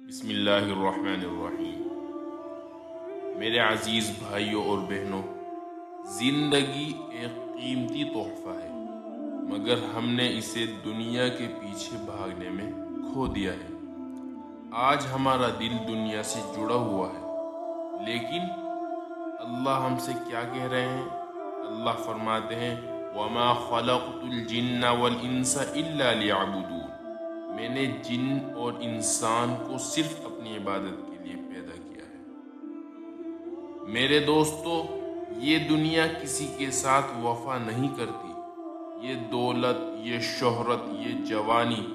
بسم اللہ الرحمن الرحیم۔ میرے عزیز بھائیوں اور بہنوں، زندگی ایک قیمتی تحفہ ہے، مگر ہم نے اسے دنیا کے پیچھے بھاگنے میں کھو دیا ہے۔ آج ہمارا دل دنیا سے جڑا ہوا ہے، لیکن اللہ ہم سے کیا کہہ رہے ہیں؟ اللہ فرماتے ہیں وَمَا خَلَقْتُ الْجِنَّ وَالْإِنسَ إِلَّا لِيَعْبُدُونَ۔ میں نے جن اور انسان کو صرف اپنی عبادت کے لیے پیدا کیا ہے۔ میرے دوستو، یہ دنیا کسی کے ساتھ وفا نہیں کرتی۔ یہ دولت، یہ شہرت، یہ جوانی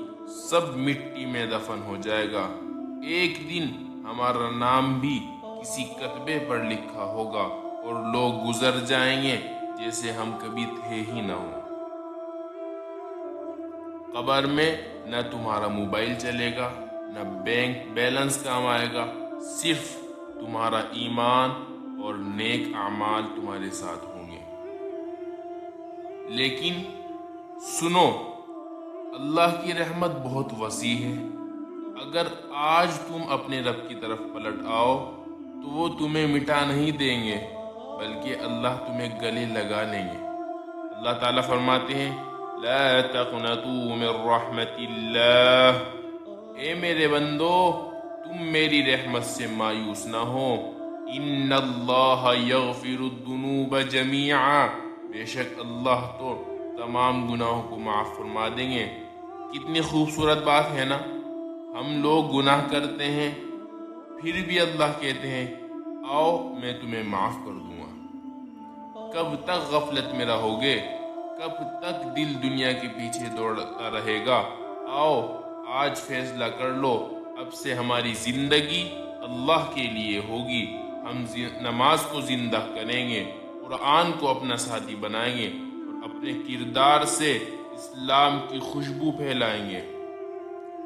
سب مٹی میں دفن ہو جائے گا۔ ایک دن ہمارا نام بھی کسی کتبے پر لکھا ہوگا اور لوگ گزر جائیں گے جیسے ہم کبھی تھے ہی نہ ہوں۔ قبر میں نہ تمہارا موبائل چلے گا، نہ بینک بیلنس کام آئے گا، صرف تمہارا ایمان اور نیک اعمال تمہارے ساتھ ہوں گے۔ لیکن سنو، اللہ کی رحمت بہت وسیع ہے۔ اگر آج تم اپنے رب کی طرف پلٹ آؤ تو وہ تمہیں مٹا نہیں دیں گے، بلکہ اللہ تمہیں گلے لگا لیں گے۔ اللہ تعالیٰ فرماتے ہیں لا تقنطوا من رحمت اللہ، اے میرے بندو تم میری رحمت سے مایوس نہ ہو۔ ان اللہ یغفر الذنوب جمیعا، بے شک اللہ تو تمام گناہوں کو معاف فرما دیں گے۔ کتنی خوبصورت بات ہے نا، ہم لوگ گناہ کرتے ہیں پھر بھی اللہ کہتے ہیں آؤ میں تمہیں معاف کر دوں گا۔ کب تک غفلت میں رہوگے؟ کب تک دل دنیا کے پیچھے دوڑتا رہے گا؟ آؤ آج فیصلہ کر لو، اب سے ہماری زندگی اللہ کے لیے ہوگی۔ ہم نماز کو زندہ کریں گے، قرآن کو اپنا ساتھی بنائیں گے اور اپنے کردار سے اسلام کی خوشبو پھیلائیں گے۔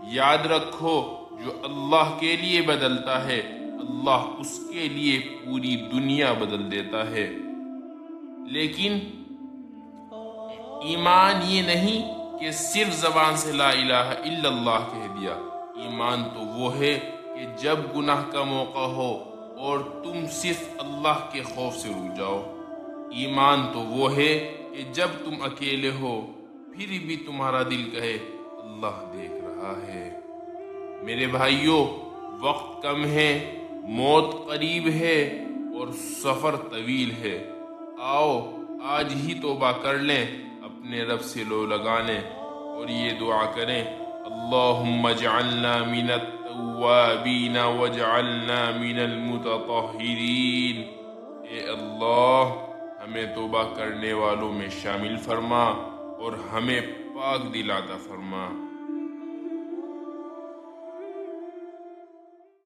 یاد رکھو، جو اللہ کے لیے بدلتا ہے اللہ اس کے لیے پوری دنیا بدل دیتا ہے۔ لیکن ایمان یہ نہیں کہ صرف زبان سے لا الہ الا اللہ کہہ دیا۔ ایمان تو وہ ہے کہ جب گناہ کا موقع ہو اور تم صرف اللہ کے خوف سے رک جاؤ۔ ایمان تو وہ ہے کہ جب تم اکیلے ہو پھر بھی تمہارا دل کہے اللہ دیکھ رہا ہے۔ میرے بھائیوں، وقت کم ہے، موت قریب ہے اور سفر طویل ہے۔ آؤ آج ہی توبہ کر لیں، اپنے رب سے لو لگا لیں اور یہ دعا کریں اللہم اجعلنا من التوابین واجعلنا من المتطہرین۔ اے اللہ ہمیں توبہ کرنے والوں میں شامل فرما اور ہمیں پاک دل عطا فرما۔